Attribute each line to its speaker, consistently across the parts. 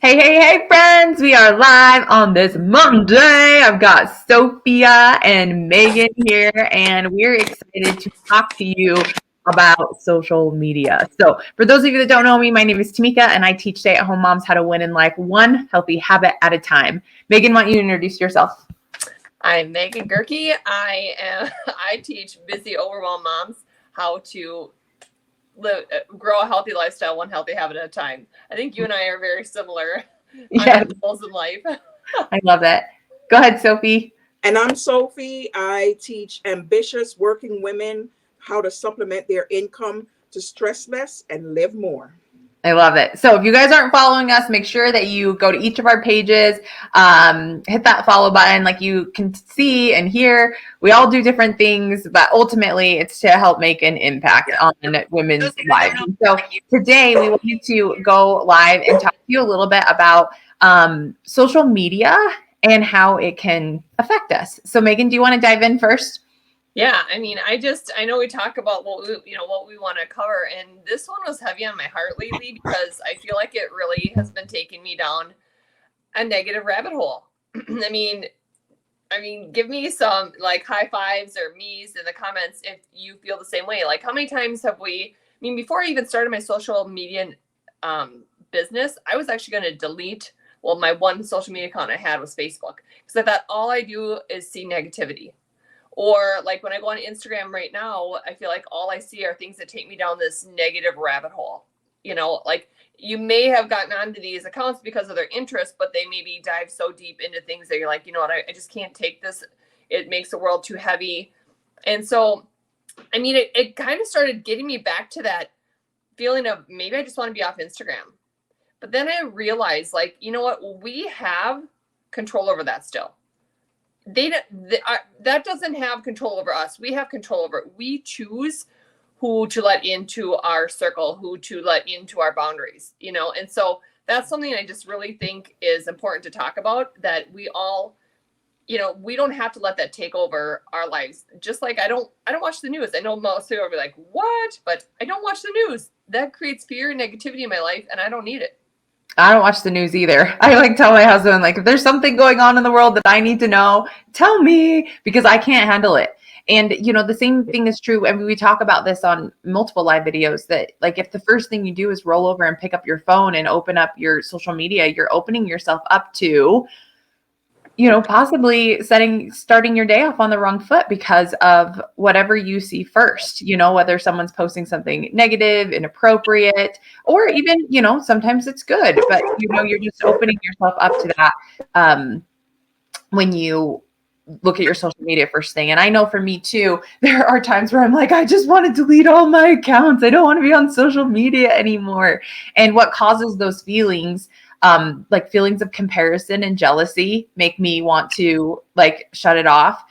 Speaker 1: Hey, friends. We are live on this Monday. I've got Sophia and Megan here, and we're excited to talk to you about social media. So, for those of you that don't know me, my name is Tamika, and I teach stay at home moms how to win in life one healthy habit at a time. Megan, why don't you introduce yourself?
Speaker 2: I'm Megan Gerke. I teach busy, overwhelmed moms how to grow a healthy lifestyle, one healthy habit at a time. I think you and I are very similar on our
Speaker 1: Yes,
Speaker 2: goals in life.
Speaker 1: I love it. Go ahead, Sophie.
Speaker 3: And I'm Sophie. I teach ambitious working women how to supplement their income to stress less and live more.
Speaker 1: I love it. So if you guys aren't following us, make sure that you go to each of our pages, hit that follow button. Like you can see and hear, we all do different things, but ultimately it's to help make an impact on women's lives. And so today we want you to go live and talk to you a little bit about social media and how it can affect us. So Megan, do you want to dive in first?
Speaker 2: Yeah, I know we talk about what we want to cover, and this one was heavy on my heart lately because I feel like it really has been taking me down a negative rabbit hole. I mean, give me some like high fives or me's in the comments if you feel the same way. Like, how many times have we? I mean, before I even started my social media business, I was actually going to delete. Well, my one social media account I had was Facebook because I thought all I do is see negativity. Or like when I go on Instagram right now, I feel like all I see are things that take me down this negative rabbit hole. Like you may have gotten onto these accounts because of their interest, but they maybe dive so deep into things that you're like, you know what, I just can't take this. It makes the world too heavy. And so, it kind of started getting me back to that feeling of maybe I just want to be off Instagram. But then I realized, like, you know what, we have control over that still. That doesn't have control over us. We have control over it. We choose who to let into our circle, who to let into our boundaries, and so that's something I just really think is important to talk about, that we all, we don't have to let that take over our lives. Just like I don't watch the news. I know most people will be like, what? But I don't watch the news. That creates fear and negativity in my life, and I don't need it.
Speaker 1: I don't watch the news either. I like tell my husband, like, if there's something going on in the world that I need to know, tell me because I can't handle it. And, the same thing is true. I mean, we talk about this on multiple live videos that, like, if the first thing you do is roll over and pick up your phone and open up your social media, you're opening yourself up to possibly starting your day off on the wrong foot because of whatever you see first, whether someone's posting something negative, inappropriate, or even, sometimes it's good, but, you're just opening yourself up to that when you look at your social media first thing. And I know for me too, there are times where I'm like, I just want to delete all my accounts. I don't want to be on social media anymore. And what causes those feelings, like feelings of comparison and jealousy, make me want to like shut it off.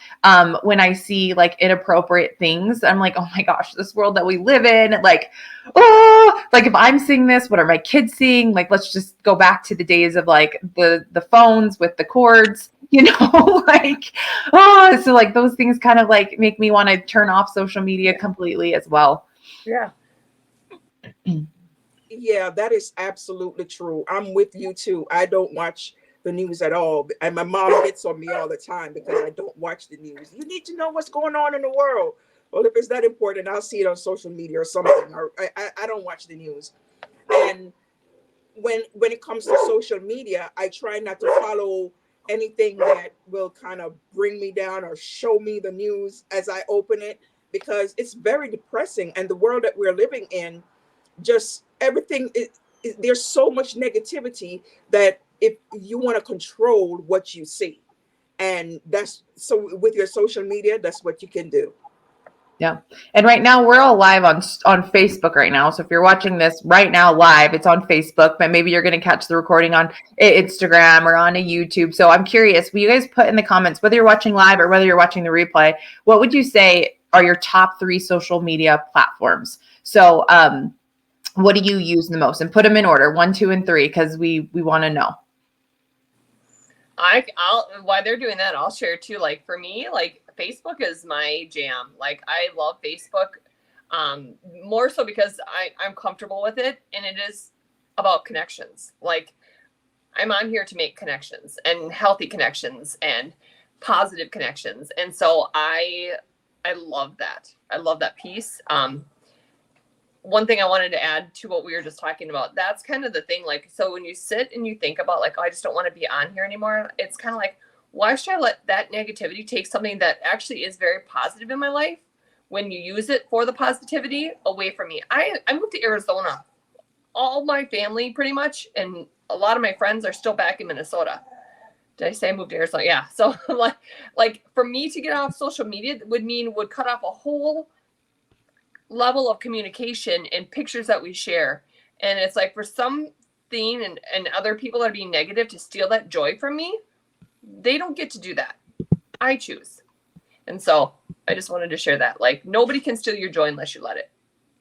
Speaker 1: When I see like inappropriate things, I'm like, oh my gosh, this world that we live in, like, oh, like if I'm seeing this, what are my kids seeing? Like, let's just go back to the days of like the phones with the cords, like, oh, so like those things kind of like make me want to turn off social media completely as well.
Speaker 2: Yeah.
Speaker 3: Yeah, that is absolutely true. I'm with you too. I don't watch the news at all. And my mom gets on me all the time because I don't watch the news. You need to know what's going on in the world. Well, if it's that important, I'll see it on social media or something. Or I don't watch the news. And when it comes to social media, I try not to follow anything that will kind of bring me down or show me the news as I open it, because it's very depressing. And the world that we're living in, just everything there's so much negativity that if you want to control what you see, and that's so with your social media, that's what you can do.
Speaker 1: Yeah. And right now we're all live on Facebook right now. So if you're watching this right now live, it's on Facebook, but maybe you're going to catch the recording on Instagram or on a YouTube. So I'm curious, will you guys put in the comments, whether you're watching live or whether you're watching the replay, what would you say are your top 3 social media platforms? So, what do you use the most? And put them in order, 1, 2, and 3, because we want to know.
Speaker 2: I'll while they're doing that, I'll share too. Like for me, like Facebook is my jam. Like I love Facebook, more so because I'm comfortable with it, and it is about connections. Like I'm on here to make connections and healthy connections and positive connections. And so I love that. I love that piece. One thing I wanted to add to what we were just talking about, that's kind of the thing. Like, so when you sit and you think about like, oh, I just don't want to be on here anymore. It's kind of like, why should I let that negativity take something that actually is very positive in my life when you use it for the positivity away from me? I moved to Arizona. All my family pretty much, and a lot of my friends are still back in Minnesota. Did I say I moved to Arizona? Yeah. So like for me to get off social media would cut off a whole level of communication and pictures that we share. And it's like for something and other people that are being negative to steal that joy from me, they don't get to do that. I choose. And so I just wanted to share that. Like, nobody can steal your joy unless you let it.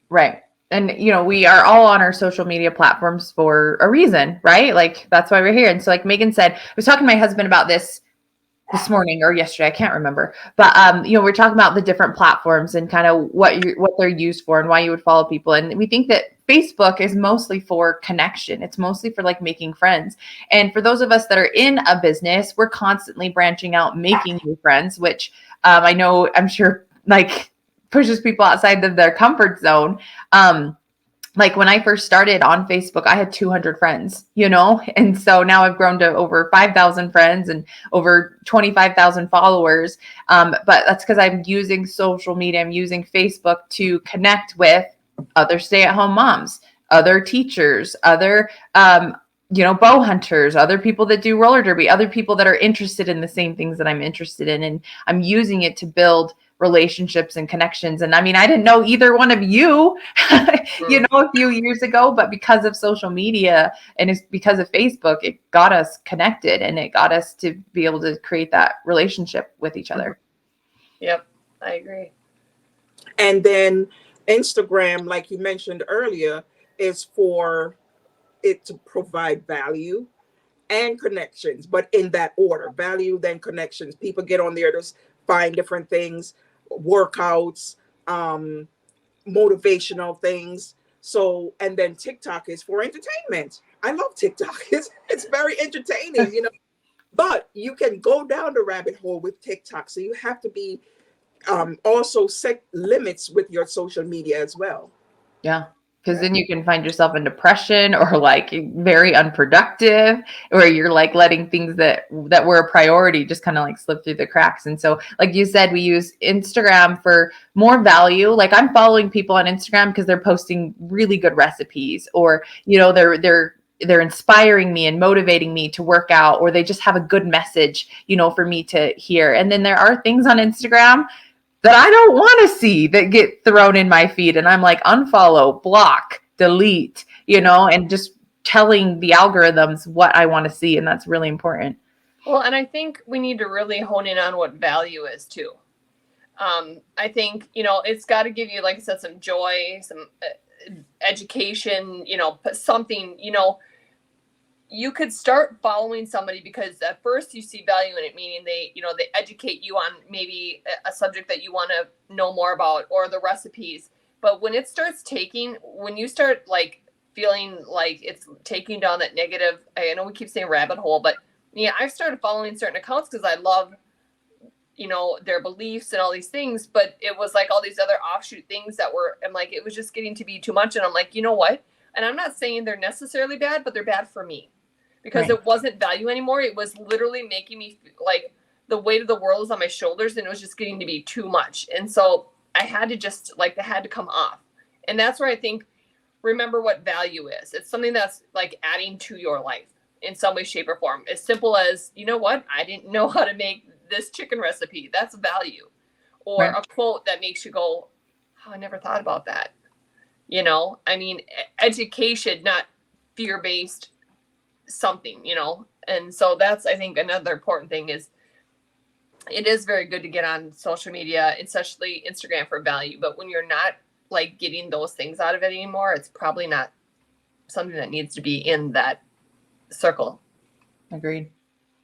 Speaker 1: Right. And, we are all on our social media platforms for a reason, right? Like, that's why we're here. And so like Megan said, I was talking to my husband about this morning or yesterday, I can't remember, but we're talking about the different platforms and kind of what they're used for and why you would follow people. And we think that Facebook is mostly for connection. It's mostly for like making friends. And for those of us that are in a business, we're constantly branching out, making new friends, which I'm sure like pushes people outside of their comfort zone. Like when I first started on Facebook, I had 200 friends, and so now I've grown to over 5,000 friends and over 25,000 followers. But that's because I'm using social media. I'm using Facebook to connect with other stay-at-home moms, other teachers, other, bow hunters, other people that do roller derby, other people that are interested in the same things that I'm interested in. And I'm using it to build relationships and connections. And I mean, I didn't know either one of you, a few years ago, but because of social media and it's because of Facebook, it got us connected and it got us to be able to create that relationship with each other.
Speaker 2: Yep, I agree.
Speaker 3: And then Instagram, like you mentioned earlier, is for it to provide value and connections, but in that order: value, then connections. People get on there to find different things, workouts, motivational things. So, and then TikTok is for entertainment. I love TikTok. It's very entertaining, but you can go down the rabbit hole with TikTok. So you have to be also set limits with your social media as well.
Speaker 1: Yeah. Because then you can find yourself in depression or like very unproductive, or you're like letting things that were a priority just kind of like slip through the cracks. And so, like you said, we use Instagram for more value. Like I'm following people on Instagram because they're posting really good recipes, or they're inspiring me and motivating me to work out, or they just have a good message, for me to hear. And then there are things on Instagram that I don't want to see that get thrown in my feed. And I'm like, unfollow, block, delete, and just telling the algorithms what I want to see. And that's really important.
Speaker 2: Well, and I think we need to really hone in on what value is too. I think, it's got to give you, like I said, some joy, some education, something, you could start following somebody because at first you see value in it, meaning they educate you on maybe a subject that you want to know more about, or the recipes. But when it starts when you start like feeling like it's taking down that negative, I know we keep saying rabbit hole, but yeah, I've started following certain accounts because I love, their beliefs and all these things, but it was like all these other offshoot things I'm like, it was just getting to be too much. And I'm like, you know what? And I'm not saying they're necessarily bad, but they're bad for me. Because It wasn't value anymore. It was literally making me like the weight of the world was on my shoulders, and it was just getting to be too much. And so I had to just they had to come off. And that's where I think, remember what value is. It's something that's like adding to your life in some way, shape, or form. As simple as, you know what? I didn't know how to make this chicken recipe. That's value. Or a quote that makes you go, oh, I never thought about that. I mean, education, not fear-based something, and so that's, I think, another important thing is it is very good to get on social media, especially Instagram, for value, but when you're not like getting those things out of it anymore, it's probably not something that needs to be in that circle.
Speaker 1: Agreed.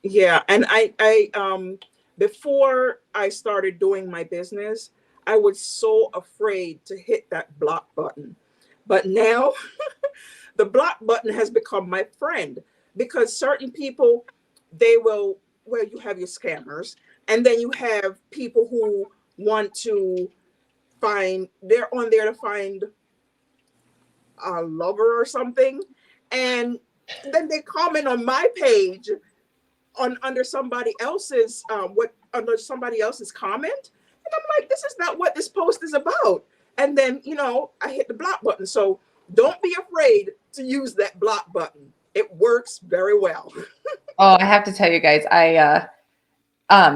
Speaker 3: Yeah. And I before I started doing my business, I was so afraid to hit that block button, but now the block button has become my friend, because certain people, they will, well, you have your scammers, and then you have people who want to find, they're on there to find a lover or something, and then they comment on my page on under somebody else's what under somebody else's comment, and I'm like, this is not what this post is about. And then, you know, I hit the block button. So don't be afraid to use that block button. It works very well.
Speaker 1: Oh, I have to tell you guys,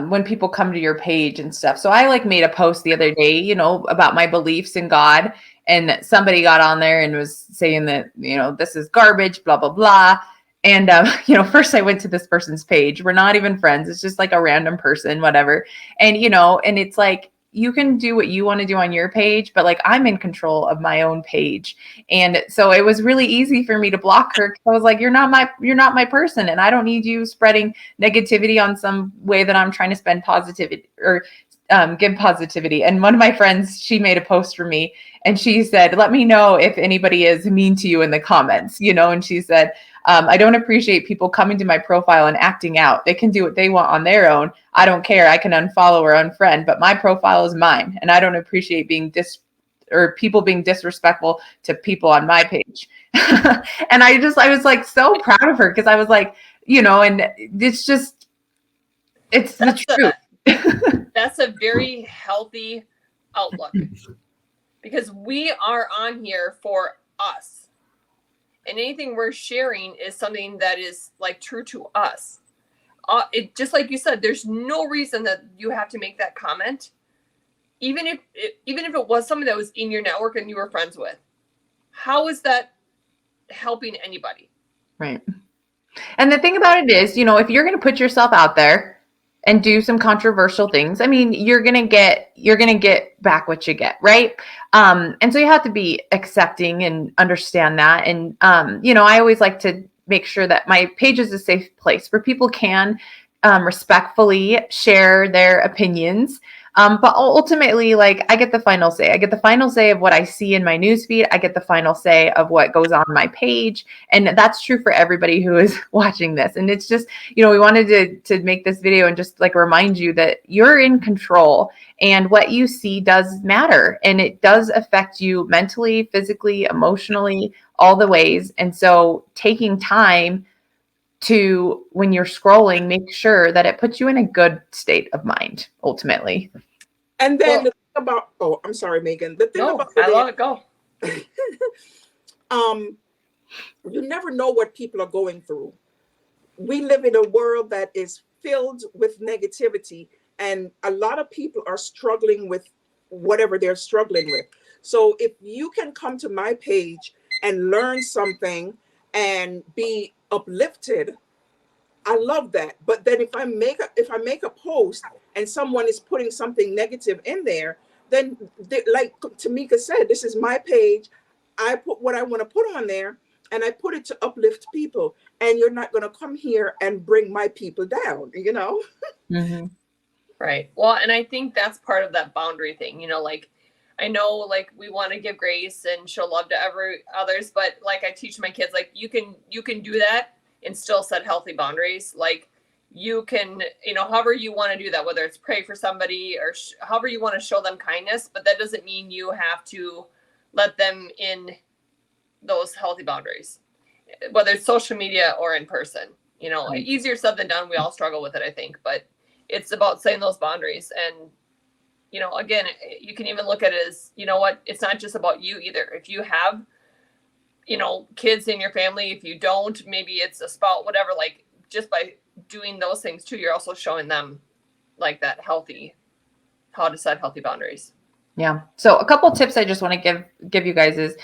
Speaker 1: when people come to your page and stuff. So I like made a post the other day, you know, about my beliefs in God, and somebody got on there and was saying that, you know, this is garbage, blah, blah, blah. And, you know, first I went to this person's page. We're not even friends. It's just like a random person, whatever. And, you know, and it's like, you can do what you want to do on your page, but like I'm in control of my own page. And so it was really easy for me to block her. I was like, you're not my person. And I don't need you spreading negativity on some way that I'm trying to spend positivity or give positivity. And one of my friends, she made a post for me and she said, let me know if anybody is mean to you in the comments, you know? And she said, I don't appreciate people coming to my profile and acting out. They can do what they want on their own. I don't care. I can unfollow or unfriend, but my profile is mine. And I don't appreciate being people being disrespectful to people on my page. And I was like so proud of her because I was like, you know, and it's the truth.
Speaker 2: That's a very healthy outlook, because we are on here for us. And anything we're sharing is something that is like true to us. It just like you said, there's no reason that you have to make that comment, even if it was somebody that was in your network and you were friends with. How is that helping anybody?
Speaker 1: Right. And the thing about it is, you know, if you're going to put yourself out there and do some controversial things, I mean, you're going to get back what you get. Right. And so you have to be accepting and understand that. And, you know, I always like to make sure that my page is a safe place where people can respectfully share their opinions. But ultimately, like, I get the final say. I get the final say of what I see in my newsfeed. I get the final say of what goes on my page. And that's true for everybody who is watching this. And it's just, you know, we wanted to make this video and just like remind you that you're in control and what you see does matter. And it does affect you mentally, physically, emotionally, all the ways. And so taking time to, when you're scrolling, make sure that it puts you in a good state of mind, ultimately.
Speaker 3: And then the thing about, oh, I'm sorry, Megan. The thing about
Speaker 2: I love it. Go.
Speaker 3: You never know what people are going through. We live in a world that is filled with negativity, and a lot of people are struggling with whatever they're struggling with. So if you can come to my page and learn something and be uplifted, I love that. But then if I make a post and someone is putting something negative in there, then like Tamika said, this is my page. I put what I want to put on there, and I put it to uplift people. And you're not going to come here and bring my people down, you know?
Speaker 1: Mm-hmm.
Speaker 2: Right. Well, and I think that's part of that boundary thing, you know, like, I know, like, we want to give grace and show love to others, but like I teach my kids, like, you can do that and still set healthy boundaries. Like, you can, you know, however you want to do that, whether it's pray for somebody or however you want to show them kindness, but that doesn't mean you have to let them in those healthy boundaries, whether it's social media or in person. You know, easier said than done. We all struggle with it, I think, but it's about setting those boundaries. And, you know, again, you can even look at it as, you know what, it's not just about you either. If you have, you know, kids in your family, if you don't, maybe it's a spouse, whatever, like, just by doing those things too, you're also showing them like that how to set healthy boundaries.
Speaker 1: Yeah. So a couple tips I just want to give you guys is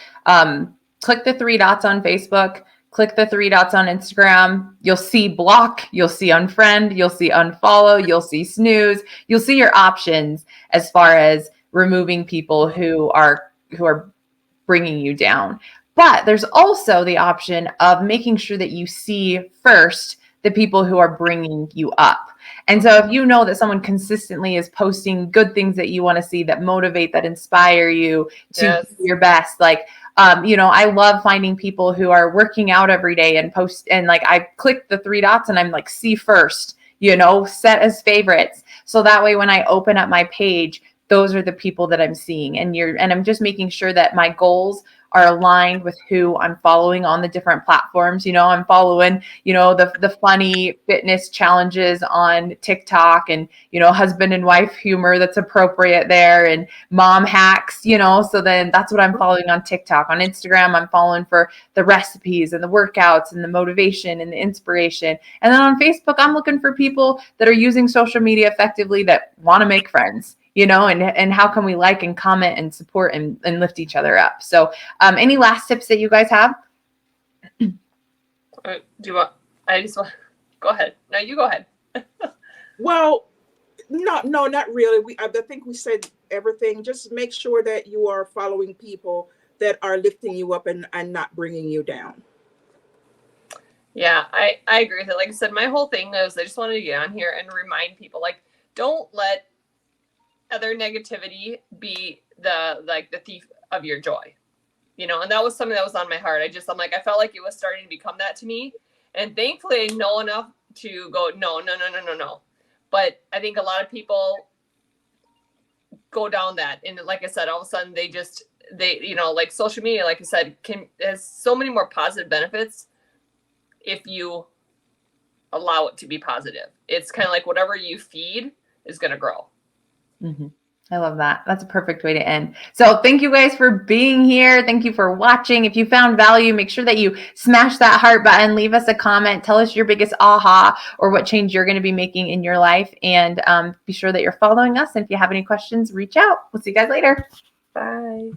Speaker 1: click the 3 dots on Facebook, click the 3 dots on Instagram. You'll see block, you'll see unfriend, you'll see unfollow, you'll see snooze, you'll see your options as far as removing people who are bringing you down. But there's also the option of making sure that you see first the people who are bringing you up. And so if you know that someone consistently is posting good things that you want to see, that motivate, that inspire you to
Speaker 2: Yes.
Speaker 1: do your best, like, I love finding people who are working out every day and post, and like I click the 3 dots and I'm like, see first, set as favorites. So that way, when I open up my page, those are the people that I'm seeing, and I'm just making sure that my goals are aligned with who I'm following on the different platforms. I'm following, the funny fitness challenges on TikTok, and, husband and wife humor that's appropriate there, and mom hacks, so then that's what I'm following on TikTok. On Instagram, I'm following for the recipes and the workouts and the motivation and the inspiration. And then on Facebook, I'm looking for people that are using social media effectively, that want to make friends, and how can we like and comment and support and lift each other up. So any last tips that you guys have?
Speaker 2: Do you want, I just want, go ahead. No, you go ahead.
Speaker 3: Well, no, not really. I think we said everything. Just make sure that you are following people that are lifting you up and not bringing you down.
Speaker 2: Yeah, I agree with it. Like I said, my whole thing is I just wanted to get on here and remind people, like, don't let other negativity be the thief of your joy. And that was something that was on my heart. I'm like, I felt like it was starting to become that to me. And thankfully I know enough to go, no. But I think a lot of people go down that. And like I said, all of a sudden they like social media, like I said, has so many more positive benefits if you allow it to be positive. It's kind of like whatever you feed is going to grow.
Speaker 1: Mm-hmm. I love that. That's a perfect way to end. So thank you guys for being here. Thank you for watching. If you found value, make sure that you smash that heart button, leave us a comment, tell us your biggest aha or what change you're going to be making in your life. And be sure that you're following us. And if you have any questions, reach out. We'll see you guys later.
Speaker 2: Bye.